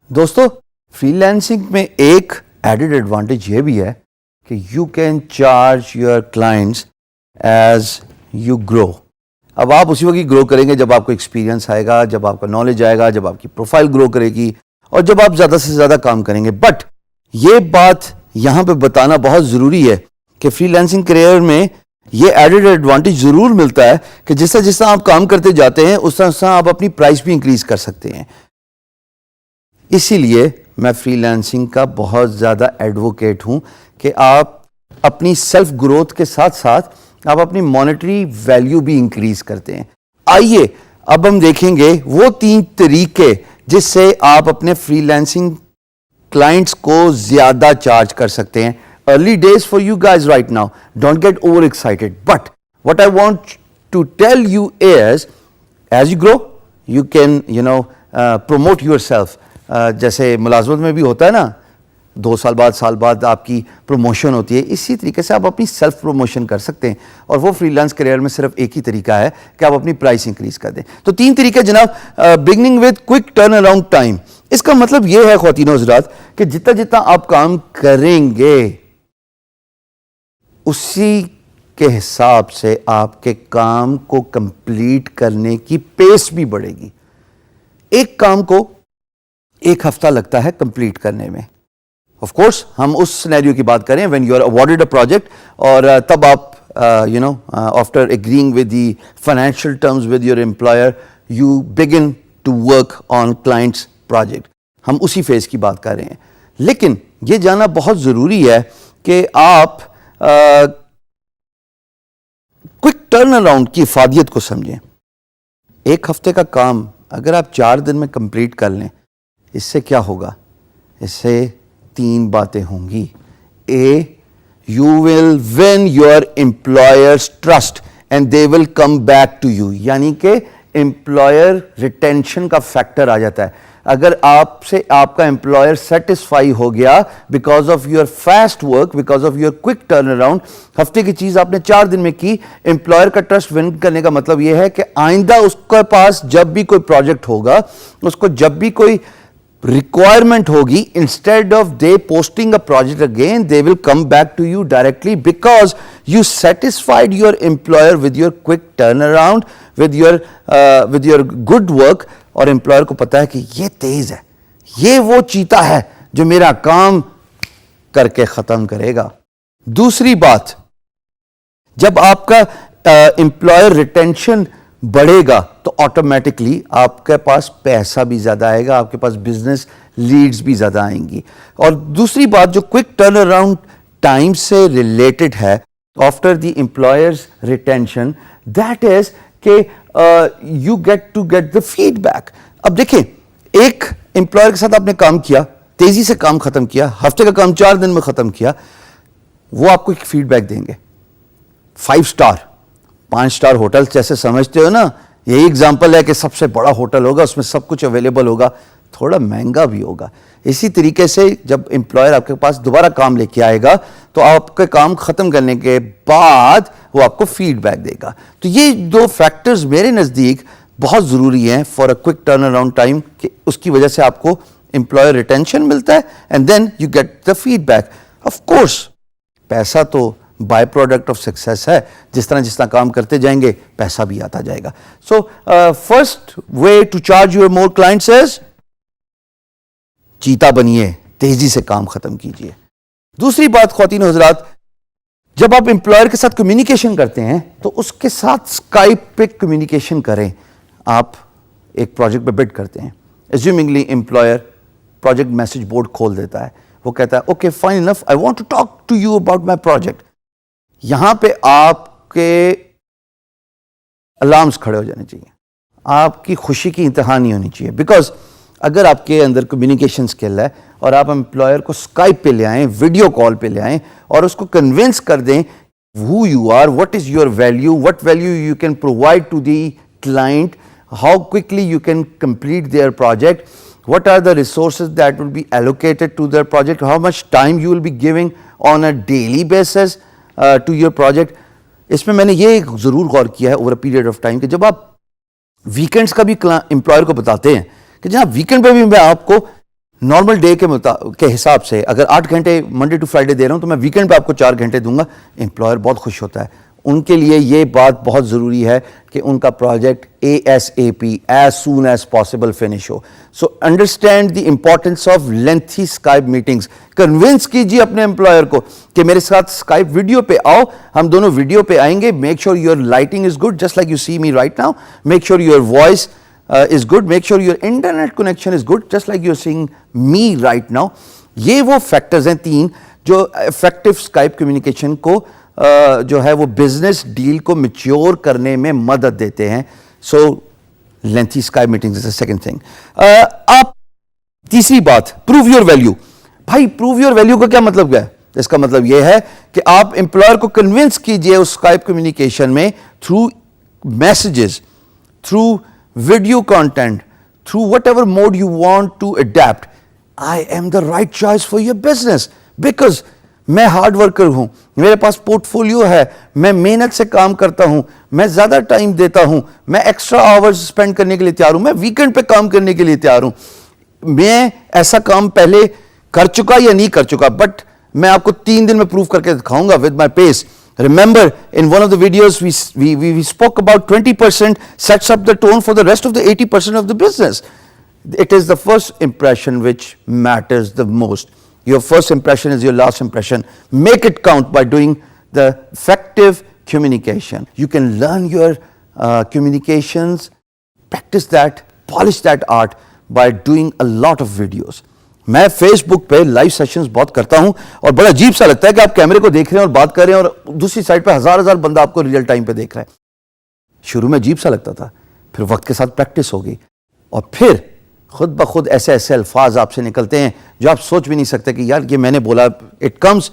دوستو free lancing میں ایک ایڈڈ ایڈوانٹیج یہ بھی ہے کہ you can charge your clients as you grow. اب آپ اسی وقت گرو کریں گے جب آپ کو ایکسپیرینس آئے گا, جب آپ کا نالج آئے گا, جب آپ کی پروفائل گرو کرے گی اور جب آپ زیادہ سے زیادہ کام کریں گے. بٹ یہ بات یہاں پہ بتانا بہت ضروری ہے کہ فری لانسنگ کیریئر میں یہ ایڈڈ ایڈوانٹیج ضرور ملتا ہے کہ جس طرح آپ کام کرتے جاتے ہیں اس طرح آپ اپنی پرائس بھی انکریز کر سکتے ہیں. اسی لیے میں فری لانسنگ کا بہت زیادہ ایڈوکیٹ ہوں کہ آپ اپنی سیلف گروتھ کے ساتھ ساتھ آپ اپنی مانیٹری ویلیو بھی انکریز کرتے ہیں. آئیے اب ہم دیکھیں گے وہ 3 طریقے جس سے آپ اپنے فری لانسنگ کلائنٹس کو زیادہ چارج کر سکتے ہیں. Early days for you guys right now, don't get over excited, but what I want to tell you is as you grow you can promote yourself. جیسے ملازمت میں بھی ہوتا ہے نا, 2 سال بعد سال بعد آپ کی پروموشن ہوتی ہے, اسی طریقے سے آپ اپنی سیلف پروموشن کر سکتے ہیں. اور وہ فری لانس کیریئر میں صرف ایک ہی طریقہ ہے کہ آپ اپنی پرائس انکریز کر دیں. تو 3 طریقے جناب. Beginning with quick turn around time. اس کا مطلب یہ ہے خواتین و حضرات کہ جتنا آپ کام کریں گے اسی کے حساب سے آپ کے کام کو کمپلیٹ کرنے کی پیس بھی بڑھے گی. ایک کام کو 1 ہفتہ لگتا ہے کمپلیٹ کرنے میں. آف کورس ہم اس سینیریو کی بات کریں when you are awarded a project اور تب آپ after agreeing with the financial terms with your employer you begin to work on clients project. ہم اسی فیز کی بات کر رہے ہیں. لیکن یہ جاننا بہت ضروری ہے کہ آپ کوئک ٹرن اراؤنڈ کی افادیت کو سمجھیں. 1 ہفتے کا کام اگر آپ 4 دن میں کمپلیٹ کر لیں, اس سے کیا ہوگا؟ اس سے 3 باتیں ہوں گی. A, you will win your employer's trust and they will come back to you. یعنی کہ امپلائر ریٹینشن کا فیکٹر آ جاتا ہے. اگر آپ سے آپ کا امپلائر سیٹسفائی ہو گیا because of your fast work, because of your quick turn around, ہفتے کی چیز آپ نے 4 دن میں کی, امپلائر کا ٹرسٹ ون کرنے کا مطلب یہ ہے کہ آئندہ اس کے پاس جب بھی کوئی پروجیکٹ ہوگا, اس کو جب بھی کوئی requirement ہوگی, instead of they posting a project again, they will come back to you directly because you satisfied your employer with your quick turnaround, with your good work. اور امپلائر کو پتا ہے کہ یہ تیز ہے, یہ وہ چیتا ہے جو میرا کام کر کے ختم کرے گا. دوسری بات, جب آپ کا امپلائر ریٹینشن بڑھے گا تو آٹومیٹکلی آپ کے پاس پیسہ بھی زیادہ آئے گا, آپ کے پاس بزنس لیڈز بھی زیادہ آئیں گی. اور دوسری بات جو کوئک ٹرن اراؤنڈ ٹائم سے ریلیٹڈ ہے after the employers retention, that is کہ you get to get the feedback. اب دیکھیں, ایک امپلائر کے ساتھ آپ نے کام کیا, تیزی سے کام ختم کیا, ہفتے کا کام 4 دن میں ختم کیا, وہ آپ کو ایک فیڈ بیک دیں گے. 5 اسٹار 5 اسٹار ہوٹل جیسے سمجھتے ہو نا, یہی اگزامپل ہے کہ سب سے بڑا ہوٹل ہوگا, اس میں سب کچھ اویلیبل ہوگا, تھوڑا مہنگا بھی ہوگا. اسی طریقے سے جب امپلائر آپ کے پاس دوبارہ کام لے کے آئے گا تو آپ کے کام ختم کرنے کے بعد وہ آپ کو فیڈ بیک دے گا. تو یہ 2 فیکٹرز میرے نزدیک بہت ضروری ہیں for a quick turn around time, کہ اس کی وجہ سے آپ کو امپلائر ریٹینشن ملتا ہے and then you get the feedback. Of course پیسہ تو بائی پروڈکٹ آف سکسیس ہے, جس طرح کام کرتے جائیں گے پیسہ بھی آتا جائے گا. So first way to charge your more clients as چیتا بنیے, تیزی سے کام ختم کیجیے. دوسری بات خواتین و حضرات, جب آپ امپلائر کے ساتھ کمیونیکیشن کرتے ہیں تو اس کے ساتھ اسکائپ پہ کمیونیکیشن کریں. آپ ایک پروجیکٹ پہ بڈ کرتے ہیں, assumingly employer project message board کھول دیتا ہے, وہ کہتا ہے okay fine enough, I want to talk to you about my project. یہاں پہ آپ کے الارمز کھڑے ہو جانے چاہیے, آپ کی خوشی کی انتہا نہیں ہونی چاہیے. بیکاز اگر آپ کے اندر کمیونیکیشن سکل ہے اور آپ امپلائر کو اسکائپ پہ لے آئیں, ویڈیو کال پہ لے آئیں اور اس کو کنونس کر دیں who you are, what is your value, what value you can provide to the client, how quickly you can complete their project, what are the resources that will be allocated to their project, how much time you will be giving on a daily basis to your project. اس میں نے یہ ضرور غور کیا ہے over a period of time کہ جب آپ ویکینڈس کا بھی امپلائر کو بتاتے ہیں کہ جناب ویکینڈ پہ بھی میں آپ کو نارمل ڈے کے حساب سے اگر 8 گھنٹے منڈے ٹو فرائیڈے دے رہا ہوں تو میں ویکینڈ پہ آپ کو 4 گھنٹے دوں گا, امپلائر بہت خوش ہوتا ہے. ان کے لیے یہ بات بہت ضروری ہے کہ ان کا project ASAP as soon as possible finish ہو. So understand the importance of lengthy Skype meetings. Convince کیجیے اپنے امپلائر کو کہ میرے ساتھ اسکائپ ویڈیو پہ آؤ, ہم دونوں ویڈیو پہ آئیں گے. Make sure your lighting is good just like you see me right now. Make sure your voice is good, make sure your internet connection is good just like you're seeing me right now. یہ وہ factors ہیں 3 جو effective Skype communication کو جو ہے وہ business deal کو mature کرنے میں مدد دیتے ہیں. So lengthy Skype meetings as a second thing. آپ تیسری بات پروو یور ویلیو. بھائی پروو یور ویلیو کا کیا مطلب ہے؟ اس کا مطلب یہ ہے کہ آپ امپلائر کو کنونس کیجئے اس اسکائپ کمیونیکیشن میں through messages, through video content, through whatever mode you want to adapt. I am the right choice for your business because میں ہارڈ ورکر ہوں, میرے پاس پورٹ فولیو ہے, میں محنت سے کام کرتا ہوں, میں زیادہ ٹائم دیتا ہوں, میں ایکسٹرا آورز اسپینڈ کرنے کے لیے تیار ہوں, میں ویکینڈ پہ کام کرنے کے لیے تیار ہوں. میں ایسا کام پہلے کر چکا یا نہیں کر چکا, بٹ میں آپ کو 3 دن میں پروف کر کے دکھاؤں گا with my pace. Remember, in one of the videos, we spoke about 20% sets up the tone for the rest of the 80% of the business. It is the first impression which matters the most. Your first impression is your last impression. Make it count by doing the effective communication. You can learn your communications, practice that, polish that art by doing a lot of videos. میں face بک پہ live sessions بہت کرتا ہوں اور بڑا عجیب سا لگتا ہے کہ آپ کیمرے کو دیکھ رہے ہیں اور بات کر رہے ہیں اور دوسری سائڈ پہ ہزار بندہ آپ کو ریئل ٹائم پہ دیکھ رہا ہے. شروع میں عجیب سا لگتا تھا, پھر وقت کے ساتھ پریکٹس ہو گئی اور پھر خود بخود ایسے الفاظ آپ سے نکلتے ہیں جو آپ سوچ بھی نہیں سکتے کہ یار یہ میں نے بولا. It comes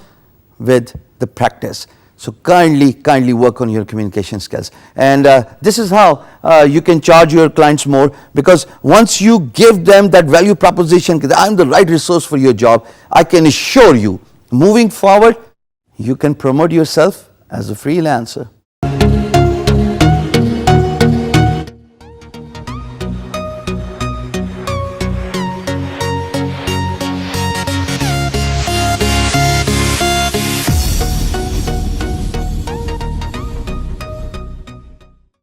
with the practice. So kindly work on your communication skills. And this is how you can charge your clients more, because once you give them that value proposition, that I'm the right resource for your job, I can assure you, moving forward, you can promote yourself as a freelancer.